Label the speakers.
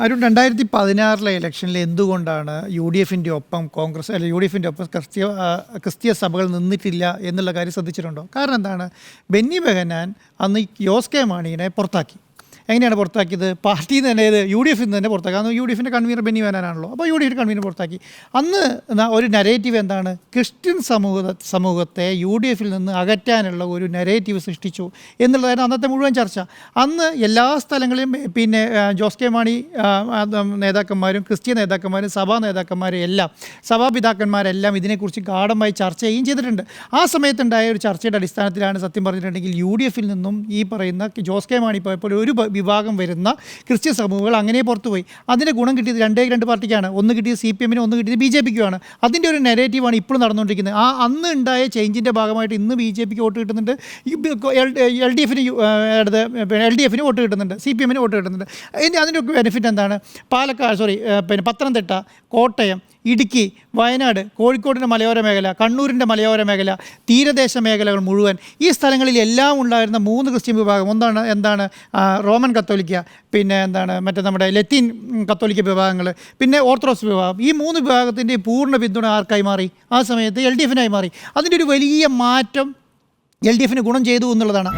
Speaker 1: അരുൺ 2016 ഇലക്ഷനിൽ എന്തുകൊണ്ടാണ് UDFിൻ്റെ ഒപ്പം കോൺഗ്രസ് അല്ല UDFിൻ്റെ ഒപ്പം ക്രിസ്തീയ സഭകൾ നിന്നിട്ടില്ല എന്നുള്ള കാര്യം ശ്രദ്ധിച്ചിട്ടുണ്ടോ? കാരണം എന്താണ്, ബെന്നി ബെഹനാൻ അന്ന് ജോസ് കെ മാണിയെ പുറത്താക്കി. എങ്ങനെയാണ് പുറത്താക്കിയത്? പാർട്ടിയിൽ നിന്ന് തന്നെ UDFിൽ നിന്ന് തന്നെ പുറത്താക്കി. അന്ന് UDFിൻ്റെ കൺവീനർ ബെന്നി ബെഹനാനാണല്ലോ. അപ്പോൾ UDFിൻ്റെ കൺവീനർ പുറത്താക്കി. അന്ന് ഒരു നരേറ്റീവ് എന്താണ്, ക്രിസ്ത്യൻ സമൂഹത്തെ UDFിൽ നിന്ന് അകറ്റാനുള്ള ഒരു നരേറ്റീവ് സൃഷ്ടിച്ചു എന്നുള്ളതായിരുന്നു അന്നത്തെ മുഴുവൻ ചർച്ച. അന്ന് എല്ലാ സ്ഥലങ്ങളിലും പിന്നെ ജോസ് കെ മാണി നേതാക്കന്മാരും ക്രിസ്ത്യൻ നേതാക്കന്മാരും സഭാ നേതാക്കന്മാരും എല്ലാം സഭാപിതാക്കന്മാരെല്ലാം ഇതിനെക്കുറിച്ച് ഗാഢമായി ചർച്ച ചെയ്യുകയും ചെയ്തിട്ടുണ്ട്. ആ സമയത്തുണ്ടായ ഒരു ചർച്ചയുടെ അടിസ്ഥാനത്തിലാണ് സത്യം പറഞ്ഞിട്ടുണ്ടെങ്കിൽ UDFിൽ നിന്നും ഈ പറയുന്ന ജോസ് കെ മാണി പോയപ്പോൾ ഒരു വിഭാഗം വരുന്ന ക്രിസ്ത്യൻ സമൂഹങ്ങൾ അങ്ങനെ പുറത്തുപോയി. അതിൻ്റെ ഗുണം കിട്ടിയത് രണ്ട് പാർട്ടിക്കാണ്. ഒന്ന് കിട്ടിയത് CPM-നും ഒന്ന് കിട്ടിയത് BJP-ക്കുമാണ്. അതിൻ്റെ ഒരു നെഗറ്റീവാണ് ഇപ്പോഴും നടന്നുകൊണ്ടിരിക്കുന്നത്. അന്ന് ഉണ്ടായ ചേഞ്ചിൻ്റെ ഭാഗമായിട്ട് ഇന്ന് BJP-ക്ക് വോട്ട് കിട്ടുന്നുണ്ട്, LDFിന് വോട്ട് കിട്ടുന്നുണ്ട്, CPM-ന് വോട്ട് കിട്ടുന്നുണ്ട്. അതിൻ്റെ ഒക്കെ ബെനിഫിറ്റ് എന്താണ്? പത്തനംതിട്ട, കോട്ടയം, ഇടുക്കി, വയനാട്, കോഴിക്കോടിൻ്റെ മലയോര മേഖല, കണ്ണൂരിൻ്റെ മലയോര മേഖല, തീരദേശ മേഖലകൾ മുഴുവൻ ഈ സ്ഥലങ്ങളിൽ എല്ലാം ഉണ്ടായിരുന്ന 3 ക്രിസ്ത്യൻ വിഭാഗം എന്താണ് റോമൻ കത്തോലിക്ക, പിന്നെ മറ്റേ നമ്മുടെ ലത്തീൻ കത്തോലിക്ക വിഭാഗങ്ങൾ, പിന്നെ ഓർത്തഡോക്സ് വിഭാഗം, ഈ 3 വിഭാഗത്തിൻ്റെ പൂർണ്ണ പിന്തുണ ആർക്കായി മാറി? ആ സമയത്ത് LDFിനായി മാറി. അതിൻ്റെ ഒരു വലിയ മാറ്റം LDFിന് ഗുണം ചെയ്തു എന്നുള്ളതാണ്.